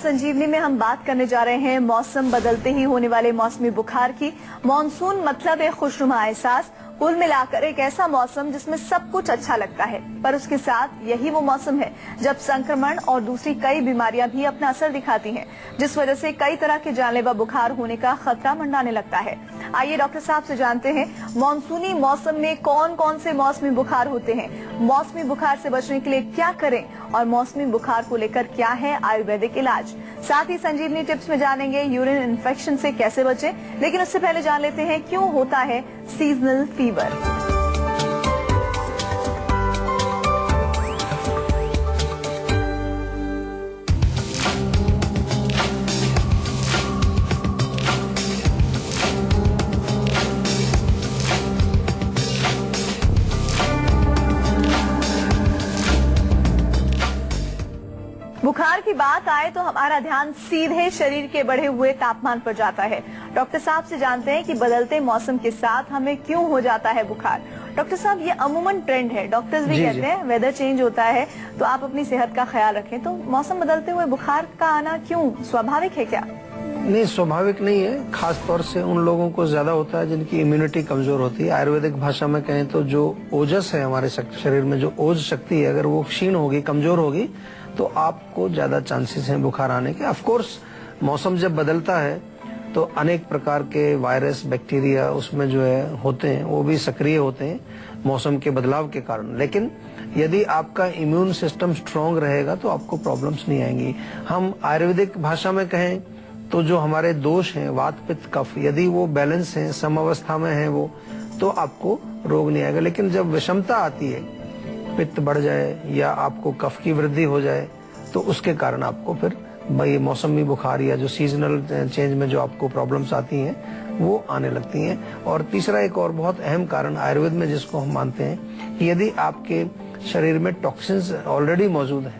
संजीवनी में हम बात करने जा रहे हैं मौसम बदलते ही होने वाले मौसमी बुखार की। मॉनसून मतलब एक खुशनुमा एहसास, कुल मिलाकर एक ऐसा मौसम जिसमें सब कुछ अच्छा लगता है, पर उसके साथ यही वो मौसम है जब संक्रमण और दूसरी कई बीमारियां भी अपना असर दिखाती हैं, जिस वजह से कई तरह के जानलेवा बुखार होने का खतरा मंडराने लगता है। आइए डॉक्टर साहब से जानते हैं मॉनसूनी मौसम में कौन कौन से मौसमी बुखार होते हैं, मौसमी बुखार से बचने के लिए क्या करें और मौसमी बुखार को लेकर क्या है आयुर्वेदिक इलाज। साथ ही संजीवनी टिप्स में जानेंगे यूरिन इन्फेक्शन से कैसे बचें, लेकिन उससे पहले जान लेते हैं क्यों होता है सीजनल फीवर। बुखार की बात आए तो हमारा ध्यान सीधे शरीर के बढ़े हुए तापमान पर जाता है। डॉक्टर साहब से जानते हैं कि बदलते मौसम के साथ हमें क्यों हो जाता है बुखार। डॉक्टर साहब, ये अमूमन ट्रेंड है, डॉक्टर्स भी कहते हैं वेदर चेंज होता है तो आप अपनी सेहत का ख्याल रखें, तो मौसम बदलते हुए बुखार का आना क्यों स्वाभाविक है क्या? नहीं, स्वाभाविक नहीं है। खास तौर से उन लोगों को ज्यादा होता है जिनकी इम्यूनिटी कमजोर होती है। आयुर्वेदिक भाषा में कहें तो जो ओजस है हमारे शरीर में, जो ओज शक्ति है, अगर वो क्षीण होगी, कमजोर होगी, तो आपको ज्यादा चांसेस हैं बुखार आने के। ऑफ कोर्स मौसम जब बदलता है तो अनेक प्रकार के वायरस, बैक्टीरिया उसमें जो है होते हैं, वो भी सक्रिय होते हैं मौसम के बदलाव के कारण। लेकिन यदि आपका इम्यून सिस्टम स्ट्रांग रहेगा तो आपको प्रॉब्लम्स नहीं आएंगी। हम आयुर्वेदिक भाषा में कहें तो जो हमारे दोष हैं, वात पित्त कफ, यदि वो बैलेंस हैं, समअवस्था में है वो, तो आपको रोग नहीं आएगा। लेकिन जब विषमता आती है, पित्त बढ़ जाए या आपको कफ की वृद्धि हो जाए, तो उसके कारण आपको फिर ये मौसमी बुखार या जो सीजनल चेंज में जो आपको प्रॉब्लम्स आती हैं वो आने लगती हैं। और तीसरा एक और बहुत अहम कारण आयुर्वेद में जिसको हम मानते हैं कि यदि आपके शरीर में टॉक्सिन्स ऑलरेडी मौजूद हैं,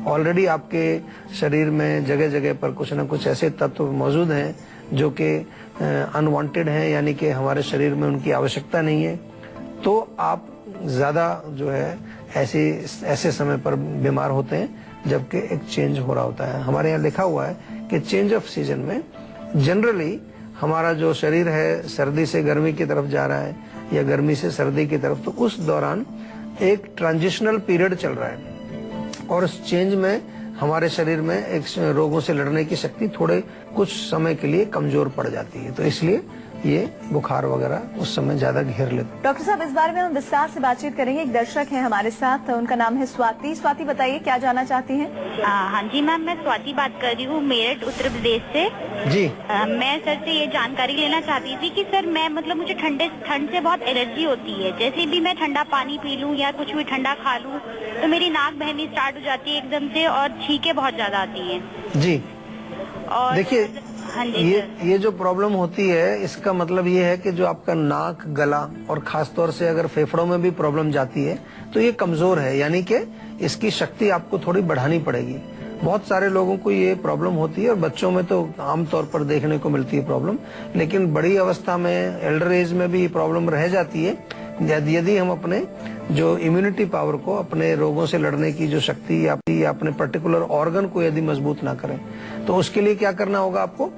ऑलरेडी आपके शरीर में जगह जगह पर कुछ न कुछ ऐसे तत्व मौजूद हैं जो कि अनवांटेड हैं, यानी कि हमारे शरीर में उनकी आवश्यकता नहीं है, तो आप ज्यादा जो है ऐसे समय पर बीमार होते हैं जबकि एक चेंज हो रहा होता है। हमारे यहाँ लिखा हुआ है कि चेंज ऑफ सीजन में जनरली हमारा जो शरीर है सर्दी से गर्मी की तरफ जा रहा है या गर्मी से सर्दी की तरफ, तो उस दौरान एक ट्रांजिशनल पीरियड चल रहा है और उस चेंज में हमारे शरीर में एक रोगों से लड़ने की शक्ति थोड़े कुछ समय के लिए कमजोर पड़ जाती है, तो इसलिए ये बुखार वगैरह उस समय ज्यादा घेर लेते। डॉक्टर साहब, इस बारे में हम विस्तार से बातचीत करेंगे। एक दर्शक है हमारे साथ, उनका नाम है स्वाति। स्वाति, बताइए क्या जानना चाहती हैं? हाँ जी मैम, मैं स्वाति बात कर रही हूँ मेरठ उत्तर प्रदेश से। जी। मैं सर से ये जानकारी लेना चाहती थी कि सर मैं मुझे ठंड से बहुत एलर्जी होती है। जैसे भी मैं ठंडा पानी पी लूँ या कुछ भी ठंडा खा लूँ तो मेरी नाक बहनी स्टार्ट हो जाती है एकदम से और छींकें बहुत ज्यादा आती है। जी, और देखिए, हाँ जी, ये जो प्रॉब्लम होती है इसका मतलब ये है कि जो आपका नाक, गला और खास तौर से अगर फेफड़ों में भी प्रॉब्लम जाती है तो ये कमजोर है, यानी कि इसकी शक्ति आपको थोड़ी बढ़ानी पड़ेगी। बहुत सारे लोगों को ये प्रॉब्लम होती है और बच्चों में तो आमतौर पर देखने को मिलती है प्रॉब्लम, लेकिन बड़ी अवस्था में, एल्डर एज में भी ये प्रॉब्लम रह जाती है यदि हम अपने जो इम्यूनिटी पावर को, अपने रोगों से लड़ने की जो शक्ति या अपने पर्टिकुलर ऑर्गन को यदि मजबूत ना करें, तो उसके लिए क्या करना होगा आपको?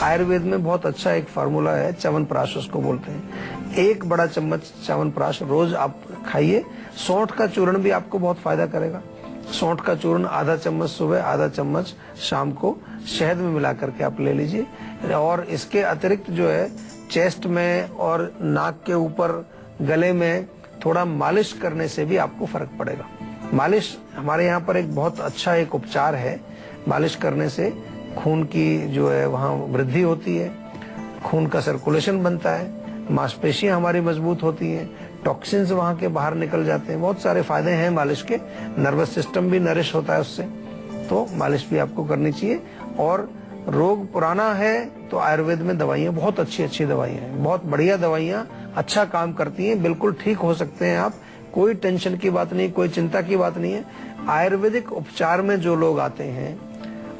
आयुर्वेद में बहुत अच्छा एक फार्मूला है, च्यवनप्राश उसको बोलते हैं। 1 बड़ा चम्मच च्यवनप्राश रोज आप खाइए। सौंठ का चूर्ण भी आपको बहुत फायदा करेगा। सौंठ का चूर्ण आधा चम्मच सुबह, आधा चम्मच शाम को शहद में मिला करके आप ले लीजिए। और इसके अतिरिक्त जो है चेस्ट में और नाक के ऊपर, गले में थोड़ा मालिश करने से भी आपको फर्क पड़ेगा। मालिश हमारे यहाँ पर एक बहुत अच्छा एक उपचार है। मालिश करने से खून की जो है वहाँ वृद्धि होती है, खून का सर्कुलेशन बनता है, मांसपेशियां हमारी मजबूत होती हैं, टॉक्सिन्स वहाँ के बाहर निकल जाते हैं। बहुत सारे फायदे हैं मालिश के। नर्वस सिस्टम भी नरिश होता है उससे, तो मालिश भी आपको करनी चाहिए। और रोग पुराना है तो आयुर्वेद में दवाइयाँ बहुत अच्छी दवाइयाँ हैं, बहुत बढ़िया दवाइयाँ अच्छा काम करती हैं, बिल्कुल ठीक हो सकते हैं आप। कोई टेंशन की बात नहीं, कोई चिंता की बात नहीं है। आयुर्वेदिक उपचार में जो लोग आते हैं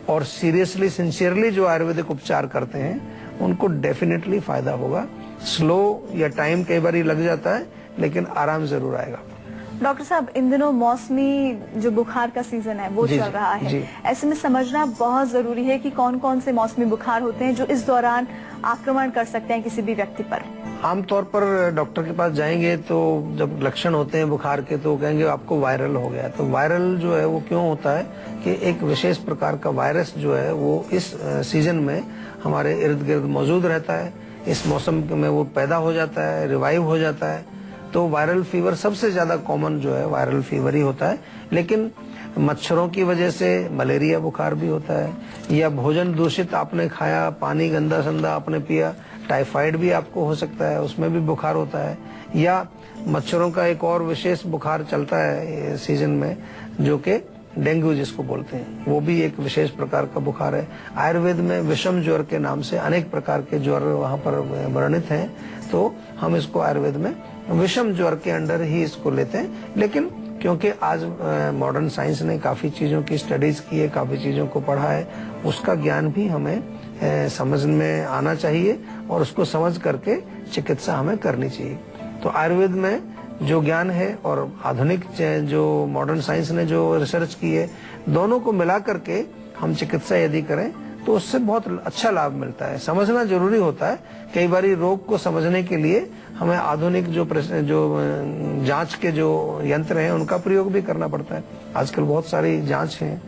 और सीरियसली, सिंसियरली जो आयुर्वेदिक उपचार करते हैं, उनको डेफिनेटली फायदा होगा। स्लो या टाइम कई बार लग जाता है, लेकिन आराम जरूर आएगा। डॉक्टर साहब, इन दिनों मौसमी जो बुखार का सीजन है वो जी, चल रहा है। जी। ऐसे में समझना बहुत जरूरी है कि कौन कौन से मौसमी बुखार होते हैं जो इस दौरान आक्रमण कर सकते हैं किसी भी व्यक्ति पर। आमतौर पर डॉक्टर के पास जाएंगे तो जब लक्षण होते हैं बुखार के तो कहेंगे आपको वायरल हो गया। तो वायरल जो है वो क्यों होता है कि एक विशेष प्रकार का वायरस जो है वो इस सीजन में हमारे इर्द गिर्द मौजूद रहता है, इस मौसम में वो पैदा हो जाता है, रिवाइव हो जाता है। तो वायरल फीवर सबसे ज्यादा कॉमन जो है वायरल फीवर ही होता है। लेकिन मच्छरों की वजह से मलेरिया बुखार भी होता है, या भोजन दूषित आपने खाया, पानी गंदा संदा आपने पिया, टाइफाइड भी आपको हो सकता है, उसमें भी बुखार होता है। या मच्छरों का एक और विशेष बुखार चलता है सीजन में जो कि डेंगू जिसको बोलते हैं, वो भी एक विशेष प्रकार का बुखार है। आयुर्वेद में विषम ज्वर के नाम से अनेक प्रकार के ज्वर वहाँ पर वर्णित हैं, तो हम इसको आयुर्वेद में विषम ज्वर के अंडर ही इसको लेते हैं। लेकिन क्योंकि आज मॉडर्न साइंस ने काफी चीजों की स्टडीज की है, काफी चीजों को पढ़ा है, उसका ज्ञान भी हमें समझ में आना चाहिए और उसको समझ करके चिकित्सा हमें करनी चाहिए। तो आयुर्वेद में जो ज्ञान है और आधुनिक जो मॉडर्न साइंस ने जो रिसर्च की है, दोनों को मिला करके हम चिकित्सा यदि करें तो उससे बहुत अच्छा लाभ मिलता है। समझना जरूरी होता है। कई बार रोग को समझने के लिए हमें आधुनिक जो जांच के जो यंत्र हैं उनका प्रयोग भी करना पड़ता है। आजकल बहुत सारी जांच है,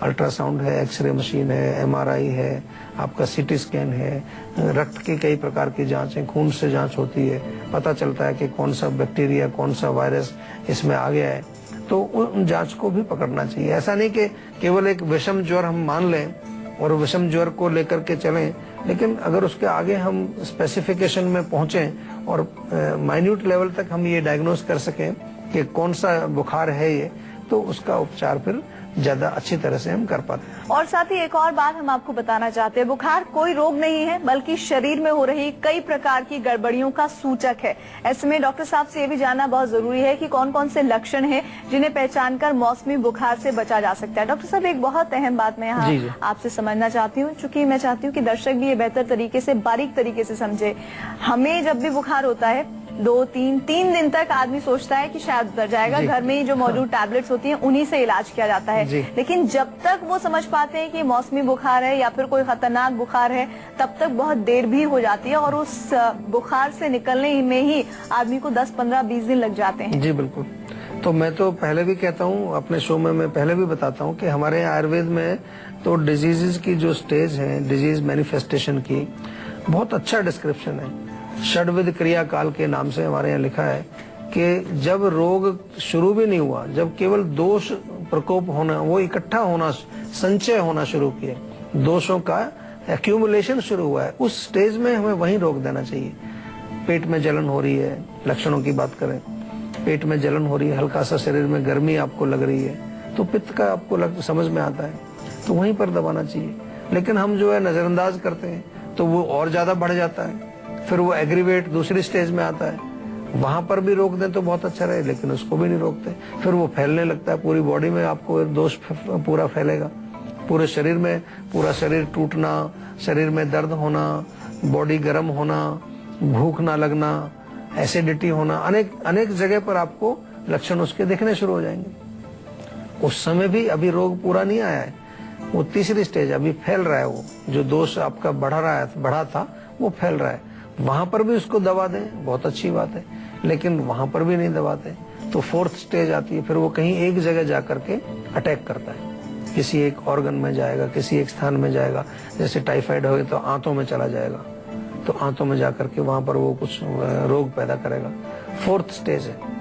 अल्ट्रासाउंड है, एक्सरे मशीन है, एमआरआई है, आपका सीटी स्कैन है, रक्त की कई प्रकार की जांच है, खून से जांच होती है, पता चलता है कि कौन सा बैक्टीरिया, कौन सा वायरस इसमें आ गया है। तो उन जांच को भी पकड़ना चाहिए। ऐसा नहीं कि केवल एक विषम ज्वर हम मान लें और विषम ज्वर को लेकर के चलें, लेकिन अगर उसके आगे हम स्पेसिफिकेशन में पहुंचें और माइन्यूट लेवल तक हम ये डायग्नोज कर सकें कि कौन सा बुखार है ये, तो उसका उपचार फिर ज्यादा अच्छी तरह से हम कर पाते हैं। और साथ ही एक और बात हम आपको बताना चाहते हैं, बुखार कोई रोग नहीं है बल्कि शरीर में हो रही कई प्रकार की गड़बड़ियों का सूचक है। ऐसे में डॉक्टर साहब से ये भी जानना बहुत जरूरी है कि कौन कौन से लक्षण हैं जिन्हें पहचानकर मौसमी बुखार से बचा जा सकता है। डॉक्टर साहब, एक बहुत अहम बात मैं यहाँ आपसे समझना चाहती हूँ, चूंकि मैं चाहती हूँ कि दर्शक भी ये बेहतर तरीके से, बारीक तरीके से समझे। हमें जब भी बुखार होता है 2-3 दिन तक आदमी सोचता है कि शायद उतर जाएगा, घर में ही जो मौजूद टैबलेट्स होती हैं उन्हीं से इलाज किया जाता है। लेकिन जब तक वो समझ पाते हैं कि मौसमी बुखार है या फिर कोई खतरनाक बुखार है, तब तक बहुत देर भी हो जाती है और उस बुखार से निकलने में ही आदमी को 10, 15, 20 दिन लग जाते हैं। जी बिल्कुल। तो मैं तो पहले भी कहता हूँ, अपने शो में मैं पहले भी बताता हूँ कि हमारे आयुर्वेद में तो डिजीजेस की जो स्टेज है, डिजीज मैनिफेस्टेशन की, बहुत अच्छा डिस्क्रिप्शन है। षड्विध क्रिया काल के नाम से हमारे यहाँ लिखा है कि जब रोग शुरू भी नहीं हुआ, जब केवल दोष प्रकोप होना, वो इकट्ठा होना, संचय होना शुरू किए, दोषों का एक्यूमुलेशन शुरू हुआ है, उस स्टेज में हमें वहीं रोक देना चाहिए। पेट में जलन हो रही है, लक्षणों की बात करें, पेट में जलन हो रही है, हल्का सा शरीर में गर्मी आपको लग रही है, तो पित्त का आपको समझ में आता है, तो वहीं पर दबाना चाहिए। लेकिन हम जो है नजरअंदाज करते हैं तो वो और ज्यादा बढ़ जाता है, फिर वो एग्रीवेट दूसरी स्टेज में आता है, वहां पर भी रोक दें तो बहुत अच्छा रहे, लेकिन उसको भी नहीं रोकते, फिर वो फैलने लगता है, पूरी बॉडी में आपको दोष पूरा फैलेगा, पूरे शरीर में, पूरा शरीर टूटना, शरीर में दर्द होना, बॉडी गर्म होना, भूख ना लगना, एसिडिटी होना, अनेक जगह पर आपको लक्षण उसके दिखने शुरू हो जाएंगे। उस समय भी अभी रोग पूरा नहीं आया है, वो तीसरी स्टेज अभी फैल रहा है, वो जो दोष आपका बढ़ा था वो फैल रहा है, वहां पर भी उसको दबा दें, बहुत अच्छी बात है, लेकिन वहां पर भी नहीं दबाते तो फोर्थ स्टेज आती है, फिर वो कहीं एक जगह जाकर के अटैक करता है, किसी एक ऑर्गन में जाएगा, किसी एक स्थान में जाएगा। जैसे टाइफाइड हो तो आंतों में चला जाएगा, तो आंतों में जाकर के वहां पर वो कुछ रोग पैदा करेगा, फोर्थ स्टेज है।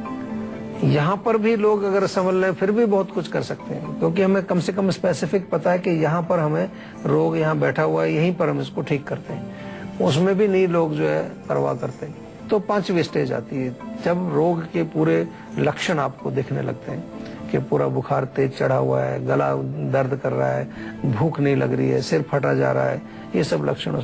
यहाँ पर भी लोग अगर समझ लें फिर भी बहुत कुछ कर सकते हैं, क्योंकि हमें कम से कम स्पेसिफिक पता है कि यहाँ पर हमें रोग यहाँ बैठा हुआ है, यहीं पर हम इसको ठीक करते हैं। उसमें भी नहीं लोग जो है परवाह करते। तो 5वीं स्टेज आती है, जब रोग के पूरे लक्षण आपको दिखने लगते हैं कि पूरा बुखार तेज चढ़ा हुआ है, गला दर्द कर रहा है, भूख नहीं लग रही है, सिर फटा जा रहा है, ये सब लक्षण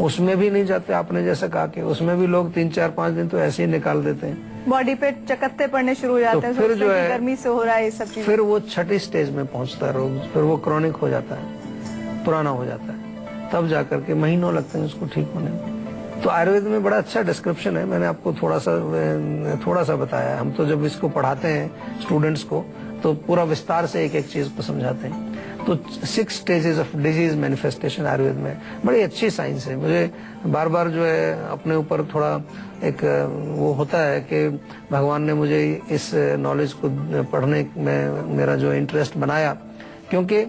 उसमें भी नहीं जाते। आपने जैसा कहा कि उसमें भी लोग 3, 4, 5 दिन तो ऐसे ही निकाल देते हैं, बॉडी पे चकत्ते पड़ने शुरू हो जाते हैं, तो फिर जो है गर्मी से हो रहा है, ये सब चीजें। फिर वो 6ठी स्टेज में पहुंचता है रोग, फिर वो क्रॉनिक हो जाता है, पुराना हो जाता है, तब जाकर के महीनों लगते हैं उसको ठीक होने में। तो आयुर्वेद में बड़ा अच्छा डिस्क्रिप्शन है, मैंने आपको थोड़ा सा बताया। हम तो जब इसको पढ़ाते हैं स्टूडेंट्स को तो पूरा विस्तार से एक एक चीज को समझाते हैं। तो 6 stages of disease manifestation Ayurveda में बड़ी अच्छी साइंस है। मुझे बार बार जो है अपने ऊपर थोड़ा एक वो होता है कि भगवान ने मुझे इस नॉलेज को पढ़ने में मेरा जो इंटरेस्ट बनाया, क्योंकि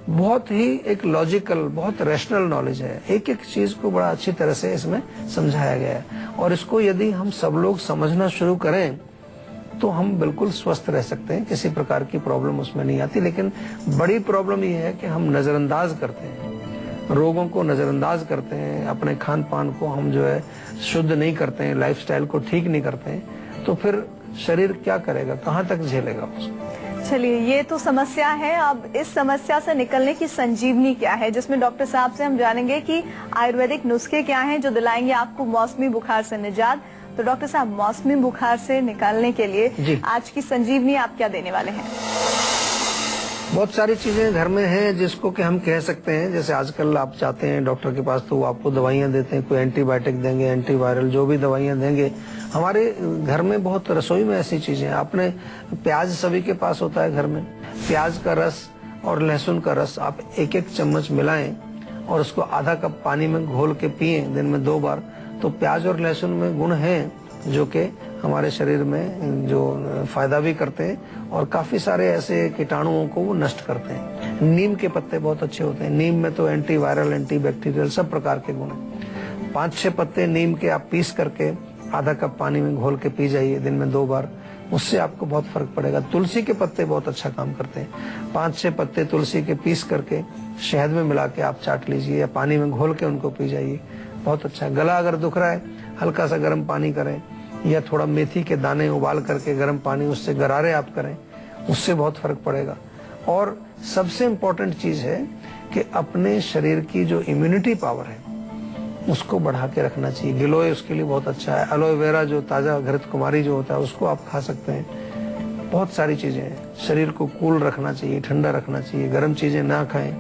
बहुत ही एक लॉजिकल, बहुत रैशनल नॉलेज है। एक एक चीज को बड़ा अच्छी तरह से इसमें समझाया गया है, और इसको यदि हम सब लोग समझना शुरू करें तो हम बिल्कुल स्वस्थ रह सकते हैं, किसी प्रकार की प्रॉब्लम उसमें नहीं आती। लेकिन बड़ी प्रॉब्लम ये है कि हम नजरअंदाज करते हैं, रोगों को नजरअंदाज करते हैं, अपने खान पान को हम जो है शुद्ध नहीं करते हैं, लाइफस्टाइल को ठीक नहीं करते हैं, तो फिर शरीर क्या करेगा, कहाँ तक झेलेगा उसको। चलिए, ये तो समस्या है। अब इस समस्या से निकलने की संजीवनी क्या है, जिसमें डॉक्टर साहब से हम जानेंगे कि आयुर्वेदिक नुस्खे क्या हैं जो दिलाएंगे आपको मौसमी बुखार से निजात। तो डॉक्टर साहब, मौसमी बुखार से निकालने के लिए आज की संजीवनी आप क्या देने वाले हैं? बहुत सारी चीजें घर में हैं जिसको कि हम कह सकते हैं। जैसे आजकल आप जाते हैं डॉक्टर के पास तो वो आपको दवाइयां देते हैं, कोई एंटीबायोटिक देंगे, एंटीवायरल, जो भी दवाइयां देंगे। हमारे घर में बहुत रसोई में ऐसी चीजें, आपने प्याज सभी के पास होता है घर में, प्याज का रस और लहसुन का रस आप एक एक चम्मच मिलाएं और उसको आधा कप पानी में घोल के पिए दिन में 2 बार। तो प्याज और लहसुन में गुण हैं जो कि हमारे शरीर में जो फायदा भी करते हैं और काफी सारे ऐसे कीटाणुओं को वो नष्ट करते हैं। नीम के पत्ते बहुत अच्छे होते हैं, नीम में तो एंटीवायरल, एंटीबैक्टीरियल सब प्रकार के गुण हैं। 5-6 पत्ते नीम के आप पीस करके आधा कप पानी में घोल के पी जाइए दिन में 2 बार, उससे आपको बहुत फर्क पड़ेगा। तुलसी के पत्ते बहुत अच्छा काम करते हैं, 5-6 पत्ते तुलसी के पीस करके शहद में मिला के आप चाट लीजिए या पानी में घोल के उनको पी जाइए, बहुत अच्छा। गला अगर दुख रहा है, हल्का सा गर्म पानी करें या थोड़ा मेथी के दाने उबाल करके गर्म पानी उससे गरारे आप करें, उससे बहुत फर्क पड़ेगा। और सबसे इम्पोर्टेंट चीज है कि अपने शरीर की जो इम्यूनिटी पावर है उसको बढ़ा के रखना चाहिए। गिलोय उसके लिए बहुत अच्छा है। एलोवेरा जो ताजा घृत कुमारी जो होता है उसको आप खा सकते हैं। बहुत सारी चीजें हैं। शरीर को कूल रखना चाहिए, ठंडा रखना चाहिए, गर्म चीजें ना खाएं।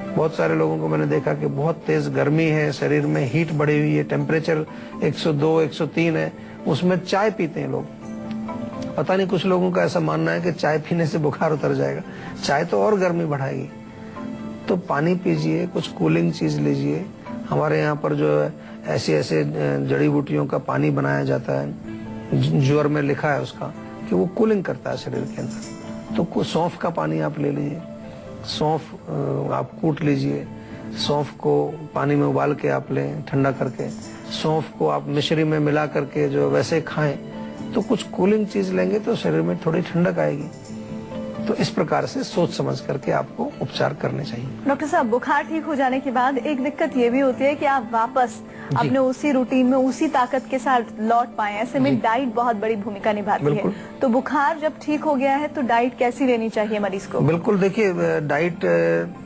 बहुत सारे लोगों को मैंने देखा कि बहुत तेज गर्मी है, शरीर में हीट बढ़ी हुई है, टेम्परेचर 102, 103 है, उसमें चाय पीते हैं लोग। पता नहीं, कुछ लोगों का ऐसा मानना है कि चाय पीने से बुखार उतर जाएगा। चाय तो और गर्मी बढ़ाएगी। तो पानी पीजिए, कुछ कूलिंग चीज लीजिए। हमारे यहाँ पर जो है ऐसे ऐसे जड़ी बूटियों का पानी बनाया जाता है, ज्वर में लिखा है उसका कि वो कूलिंग करता है शरीर के अंदर। तो सौंफ का पानी आप ले लीजिए, सौंफ आप कूट लीजिए, सौंफ को पानी में उबाल के आप लें ठंडा करके, सौंफ को आप मिश्री में मिला करके जो वैसे खाएं, तो कुछ कूलिंग चीज लेंगे तो शरीर में थोड़ी ठंडक आएगी। तो इस प्रकार से सोच समझ करके आपको उपचार करने चाहिए। डॉक्टर साहब, बुखार ठीक हो जाने के बाद एक दिक्कत ये भी होती है कि आप वापस अपने उसी रूटीन में उसी ताकत के साथ लौट पाए। ऐसे में डाइट बहुत बड़ी भूमिका निभाती है। तो बुखार जब ठीक हो गया है तो डाइट कैसी लेनी चाहिए मरीज को? बिल्कुल, देखिए डाइट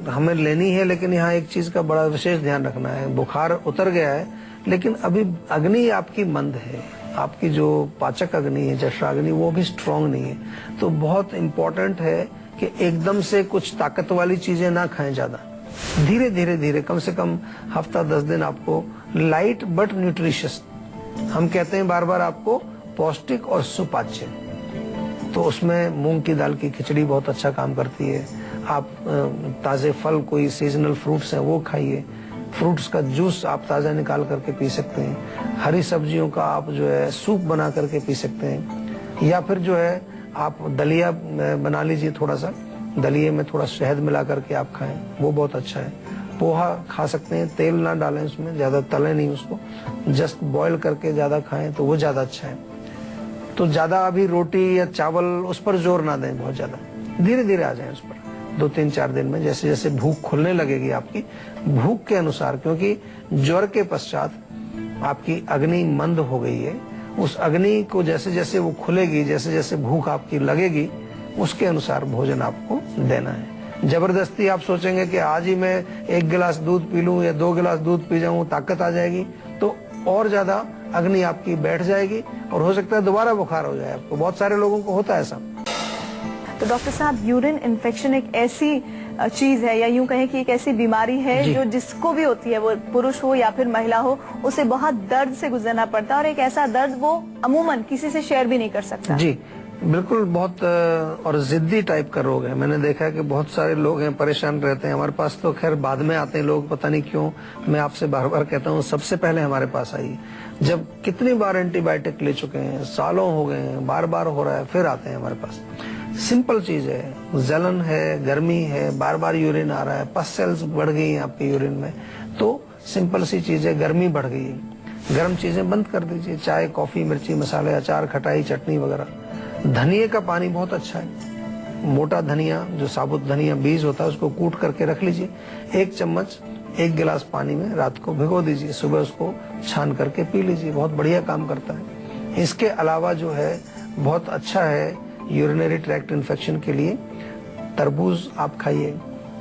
हमें लेनी है, लेकिन यहाँ एक चीज का बड़ा विशेष ध्यान रखना है। बुखार उतर गया है लेकिन अभी अग्नि आपकी मंद है, आपकी जो पाचक अग्नि है, जठराग्नि, वो भी स्ट्रांग नहीं है। तो बहुत इम्पोर्टेंट है कि एकदम से कुछ ताकत वाली चीजें ना खाएं ज्यादा। धीरे धीरे धीरे, कम से कम हफ्ता 10 दिन आपको लाइट बट न्यूट्रिशियस, हम कहते हैं बार बार, आपको पौष्टिक और सुपाच्य। तो उसमें मूंग की दाल की खिचड़ी बहुत अच्छा काम करती है। आप ताजे फल, कोई सीजनल फ्रूट्स हैं वो खाइए। फ्रूट्स का जूस आप ताजा निकाल करके पी सकते हैं। हरी सब्जियों का आप जो है सूप बना करके पी सकते हैं। या फिर जो है आप दलिया बना लीजिए, थोड़ा सा दलिये में थोड़ा शहद मिला करके आप खाएं, वो बहुत अच्छा है। पोहा खा सकते हैं, तेल ना डालें उसमें, ज्यादा तलें नहीं उसको, जस्ट बॉईल करके ज्यादा खाएं तो वो ज्यादा अच्छा है। तो ज्यादा अभी रोटी या चावल उस पर जोर ना दें, बहुत ज्यादा, धीरे धीरे आ जाए उस पर। 2-3-4 दिन में जैसे जैसे भूख खुलने लगेगी आपकी, भूख के अनुसार, क्योंकि ज्वर के पश्चात आपकी अग्नि मंद हो गई है, उस अग्नि को जैसे जैसे वो खुलेगी, जैसे जैसे भूख आपकी लगेगी, उसके अनुसार भोजन आपको देना है। जबरदस्ती आप सोचेंगे कि आज ही मैं 1 गिलास दूध पी लूं या 2 गिलास दूध पी जाऊं, ताकत आ जाएगी, तो और ज्यादा अग्नि आपकी बैठ जाएगी और हो सकता है दोबारा बुखार हो जाए आपको। बहुत सारे लोगों को होता है ऐसा। तो डॉक्टर साहब, यूरिन इन्फेक्शन एक ऐसी चीज है, या यूं कहें कि एक ऐसी बीमारी है जी। जो जिसको भी होती है, वो पुरुष हो या फिर महिला हो, उसे बहुत दर्द से गुजरना पड़ता है, और एक ऐसा दर्द वो अमूमन किसी से शेयर भी नहीं कर सकता। जी बिल्कुल, बहुत और जिद्दी टाइप का रोग है। मैंने देखा है कि बहुत सारे लोग हैं, परेशान रहते हैं। हमारे पास तो खैर बाद में आते हैं लोग, पता नहीं क्यों। मैं आपसे बार बार कहता हूँ, सबसे पहले हमारे पास आइए। जब कितनी बार एंटीबायोटिक ले चुके हैं, सालों हो गए हैं, बार बार हो रहा है, फिर आते हैं हमारे पास। सिंपल चीज है, जलन है, गर्मी है, बार बार यूरिन आ रहा है, पस सेल्स बढ़ गई हैं आपके यूरिन में, तो सिंपल सी चीज है, गर्मी बढ़ गई है। गर्म चीजें बंद कर दीजिए, चाय, कॉफी, मिर्ची, मसाले, अचार, खटाई, चटनी वगैरह। धनिए का पानी बहुत अच्छा है। मोटा धनिया, जो साबुत धनिया बीज होता है, उसको कूट करके रख लीजिए। 1 चम्मच 1 गिलास पानी में रात को भिगो दीजिए, सुबह उसको छान करके पी लीजिए, बहुत बढ़िया काम करता है। इसके अलावा जो है बहुत अच्छा है यूरिनरी ट्रैक्ट इन्फेक्शन के लिए, तरबूज आप खाइए,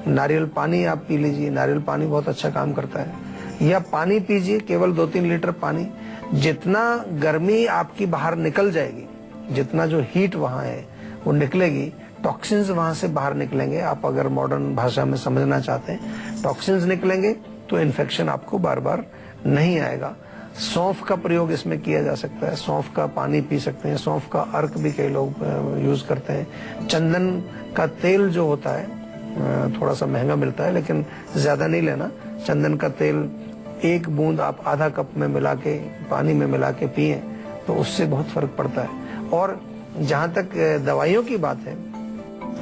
नारियल पानी आप पी लीजिए, नारियल पानी बहुत अच्छा काम करता है। या पानी पीजिए, केवल 2-3 लीटर पानी। जितना गर्मी आपकी बाहर निकल जाएगी, जितना जो हीट वहां है वो निकलेगी, टॉक्सिन्स वहां से बाहर निकलेंगे। आप अगर मॉडर्न भाषा में समझना चाहते हैं, टॉक्सिन्स निकलेंगे तो इन्फेक्शन आपको बार बार नहीं आएगा। सौंफ का प्रयोग इसमें किया जा सकता है, सौंफ का पानी पी सकते हैं, सौंफ का अर्क भी कई लोग यूज करते हैं। चंदन का तेल जो होता है थोड़ा सा महंगा मिलता है, लेकिन ज्यादा नहीं लेना। चंदन का तेल 1 बूंद आप आधा कप में मिला के, पानी में मिला के पिए, तो उससे बहुत फर्क पड़ता है। और जहाँ तक दवाइयों की बात है,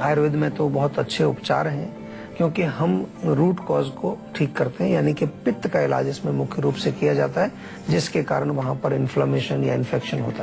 आयुर्वेद में तो बहुत अच्छे उपचार हैं, क्योंकि हम रूट कॉज को ठीक करते हैं, यानी कि पित्त का इलाज इसमें मुख्य रूप से किया जाता है, जिसके कारण वहां पर इन्फ्लेमेशन या इन्फेक्शन होता है।